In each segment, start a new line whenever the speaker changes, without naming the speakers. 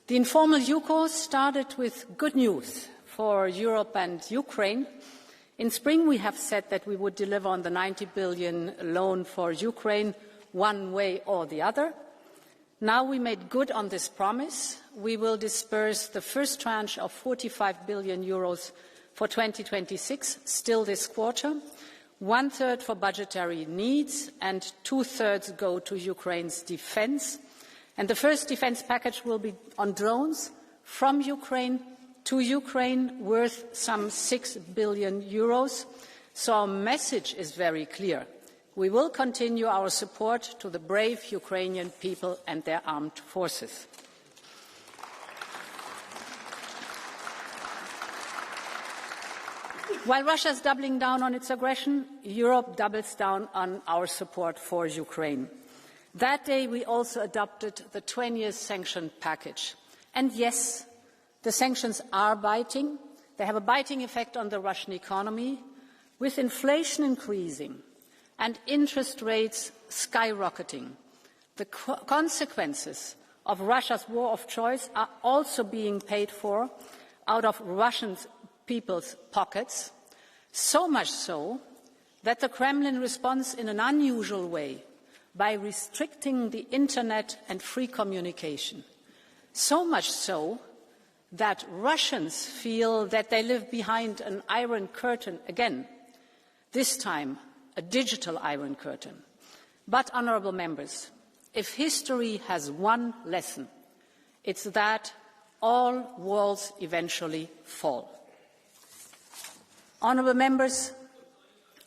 The informal UCO started with good news for Europe and Ukraine. In spring, we have said that we would deliver on the 90 billion loan for Ukraine one way or the other. Now we made good on this promise. We will disburse the first tranche of 45 billion euros for 2026, still this quarter. 1/3 for budgetary needs and 2/3 go to Ukraine's defence. And the first defence package will be on drones from Ukraine to Ukraine, worth some 6 billion euros. So our message is very clear. We will continue our support to the brave Ukrainian people and their armed forces. While Russia is doubling down on its aggression, Europe doubles down on our support for Ukraine. That day, we also adopted the 20th sanction package. And yes, the sanctions are biting. They have a biting effect on the Russian economy, with inflation increasing and interest rates skyrocketing. The consequences of Russia's war of choice are also being paid for out of Russian people's pockets, so much so that the Kremlin responds in an unusual way by restricting the internet and free communication. So much so that Russians feel that they live behind an iron curtain again, this time a digital iron curtain. But, honourable members, if history has one lesson, it's that all walls eventually fall. Honourable members,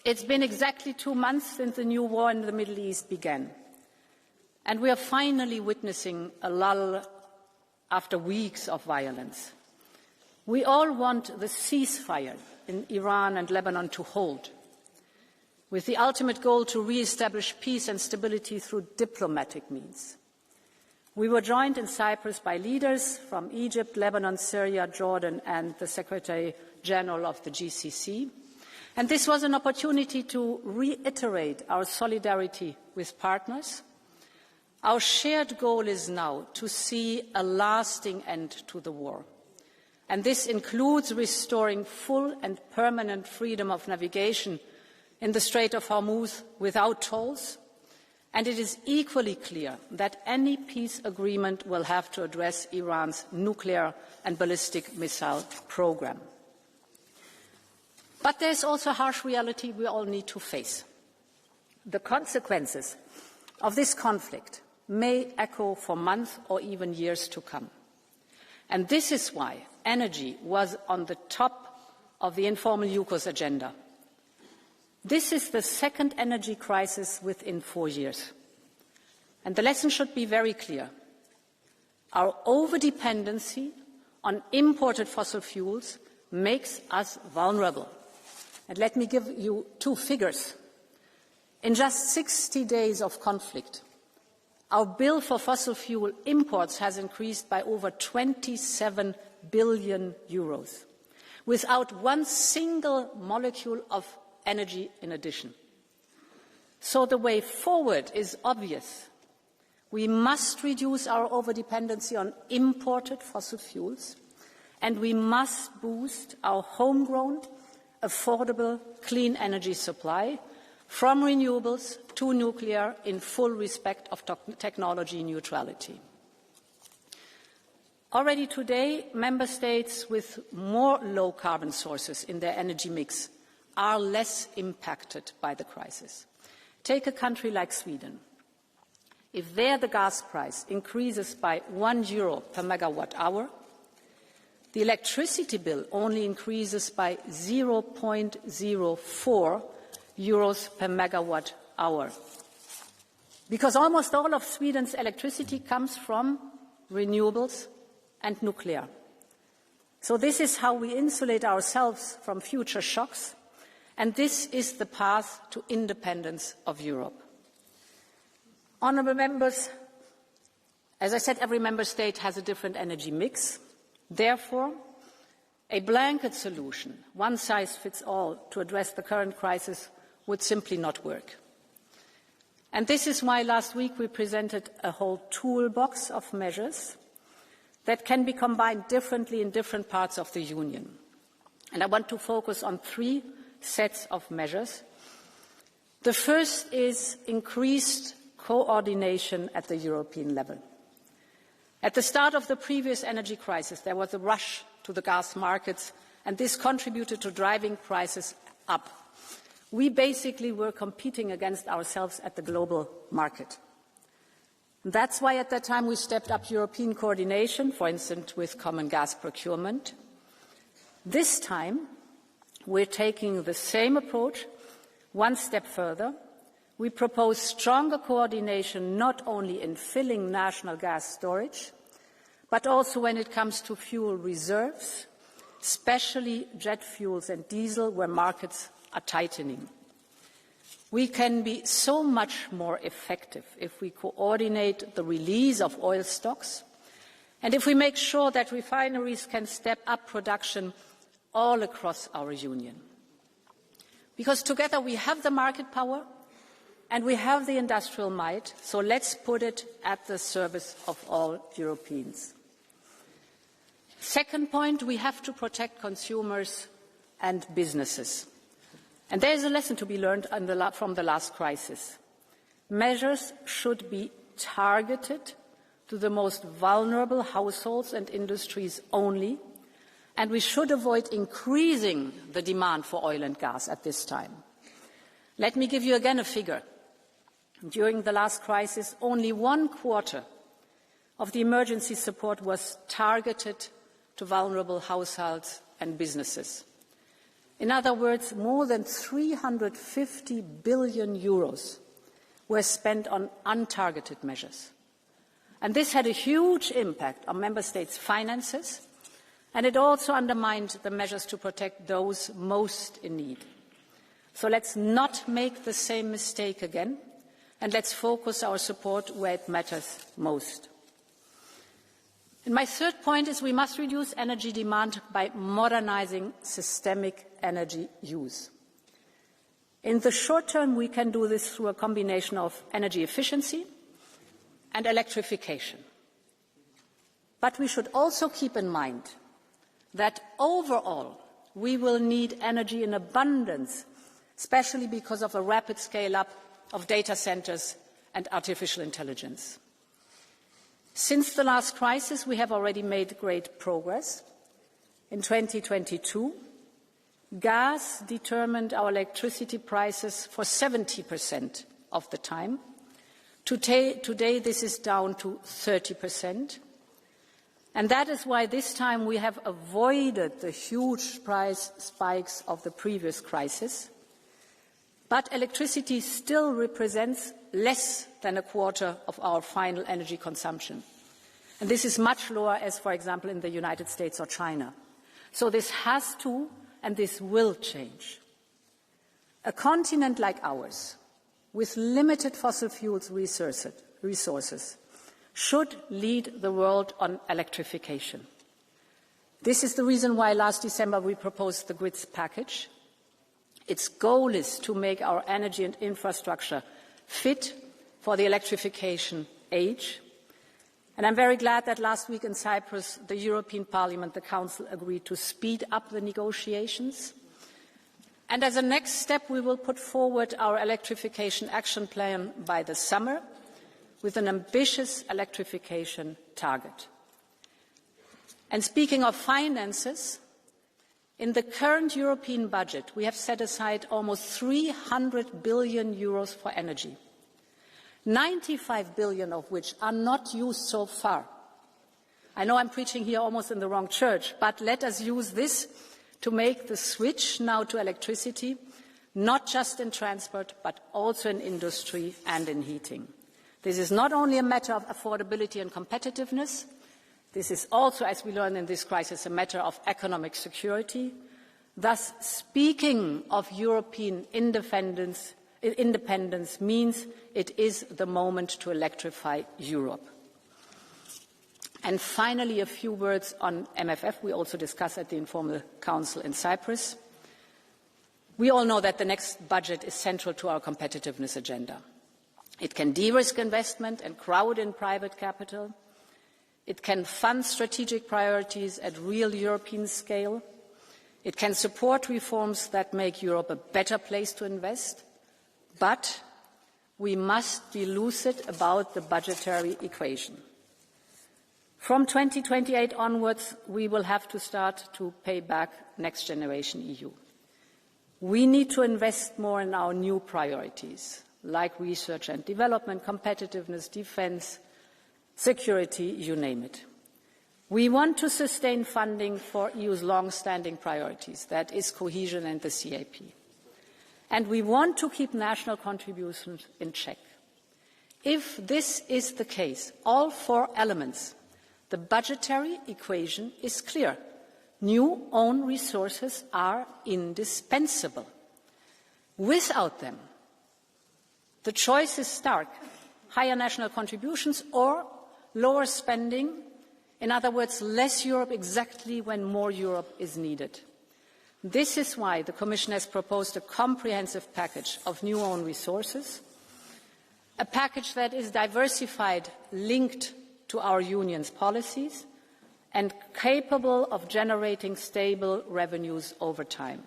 it's been exactly 2 months since the new war in the Middle East began, and we are finally witnessing a lull after weeks of violence. We all want the ceasefire in Iran and Lebanon to hold, with the ultimate goal to re-establish peace and stability through diplomatic means. We were joined in Cyprus by leaders from Egypt, Lebanon, Syria, Jordan, and the Secretary General of the GCC. And this was an opportunity to reiterate our solidarity with partners. Our shared goal is now to see a lasting end to the war. And this includes restoring full and permanent freedom of navigation in the Strait of Hormuz without tolls. And it is equally clear that any peace agreement will have to address Iran's nuclear and ballistic missile program. But there is also a harsh reality we all need to face. The consequences of this conflict may echo for months or even years to come. And this is why energy was on the top of the informal UCO's agenda. This is the second energy crisis within 4 years. And the lesson should be very clear. Our overdependency on imported fossil fuels makes us vulnerable. And let me give you 2 figures. In just 60 days of conflict, our bill for fossil fuel imports has increased by over 27 billion euros, without one single molecule of energy in addition. So the way forward is obvious. We must reduce our overdependency on imported fossil fuels, and we must boost our homegrown, affordable, clean energy supply from renewables to nuclear in full respect of technology neutrality. Already today, member states with more low-carbon sources in their energy mix are less impacted by the crisis. Take a country like Sweden. If there the gas price increases by €1 per megawatt hour, the electricity bill only increases by 0.04 euros per megawatt hour. Because almost all of Sweden's electricity comes from renewables and nuclear. So this is how we insulate ourselves from future shocks, and this is the path to independence of Europe. Honourable members, as I said, every member state has a different energy mix. Therefore, a blanket solution, one size fits all, to address the current crisis would simply not work. And this is why last week we presented a whole toolbox of measures that can be combined differently in different parts of the Union. And I want to focus on 3 sets of measures. The first is increased coordination at the European level. At the start of the previous energy crisis, there was a rush to the gas markets, and this contributed to driving prices up. We basically were competing against ourselves at the global market. That's why at that time we stepped up European coordination, for instance with common gas procurement. This time we're taking the same approach one step further. We propose stronger coordination not only in filling national gas storage, but also when it comes to fuel reserves, especially jet fuels and diesel, where markets are tightening. We can be so much more effective if we coordinate the release of oil stocks and if we make sure that refineries can step up production all across our union. Because together we have the market power and we have the industrial might, so let's put it at the service of all Europeans. Second point, we have to protect consumers and businesses. And there is a lesson to be learned from the last crisis. Measures should be targeted to the most vulnerable households and industries only, and we should avoid increasing the demand for oil and gas at this time. Let me give you again a figure. During the last crisis, only 1/4 of the emergency support was targeted to vulnerable households and businesses. In other words, more than 350 billion euros were spent on untargeted measures. And this had a huge impact on member states' finances, and it also undermined the measures to protect those most in need. So let's not make the same mistake again, and let's focus our support where it matters most. And my third point is we must reduce energy demand by modernizing systemic energy use. In the short term, we can do this through a combination of energy efficiency and electrification. But we should also keep in mind that overall we will need energy in abundance, especially because of a rapid scale-up of data centers and artificial intelligence. Since the last crisis, we have already made great progress. In 2022, gas determined our electricity prices for 70% of the time. Today, this is down to 30%. And that is why this time we have avoided the huge price spikes of the previous crisis. But electricity still represents less than 1/4 of our final energy consumption. And this is much lower as, for example, in the United States or China. So this has to and this will change. A continent like ours, with limited fossil fuels resources, should lead the world on electrification. This is the reason why last December we proposed the grids package. Its goal is to make our energy and infrastructure fit for the electrification age. And I'm very glad that last week in Cyprus, the European Parliament, the Council agreed to speed up the negotiations. And as a next step, we will put forward our Electrification Action Plan by the summer with an ambitious electrification target. And speaking of finances, in the current European budget, we have set aside almost 300 billion euros for energy, 95 billion of which are not used so far. I know I'm preaching here almost in the wrong church, but let us use this to make the switch now to electricity, not just in transport, but also in industry and in heating. This is not only a matter of affordability and competitiveness. This is also, as we learn in this crisis, a matter of economic security. Thus, speaking of European independence means it is the moment to electrify Europe. And finally, a few words on MFF. We also discussed at the informal council in Cyprus. We all know that the next budget is central to our competitiveness agenda. It can de-risk investment and crowd in private capital. It can fund strategic priorities at real European scale. It can support reforms that make Europe a better place to invest. But we must be lucid about the budgetary equation. From 2028 onwards, we will have to start to pay back Next Generation EU. We need to invest more in our new priorities, like research and development, competitiveness, defence, security, you name it. We want to sustain funding for EU's long-standing priorities, that is cohesion and the CAP. And we want to keep national contributions in check. If this is the case, all four elements, the budgetary equation is clear. New own resources are indispensable. Without them, the choice is stark: higher national contributions or lower spending, in other words, less Europe exactly when more Europe is needed. This is why the Commission has proposed a comprehensive package of new own resources, a package that is diversified, linked to our Union's policies, and capable of generating stable revenues over time.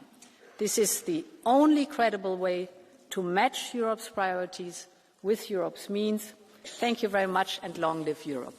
This is the only credible way to match Europe's priorities with Europe's means. Thank you very much, and long live Europe.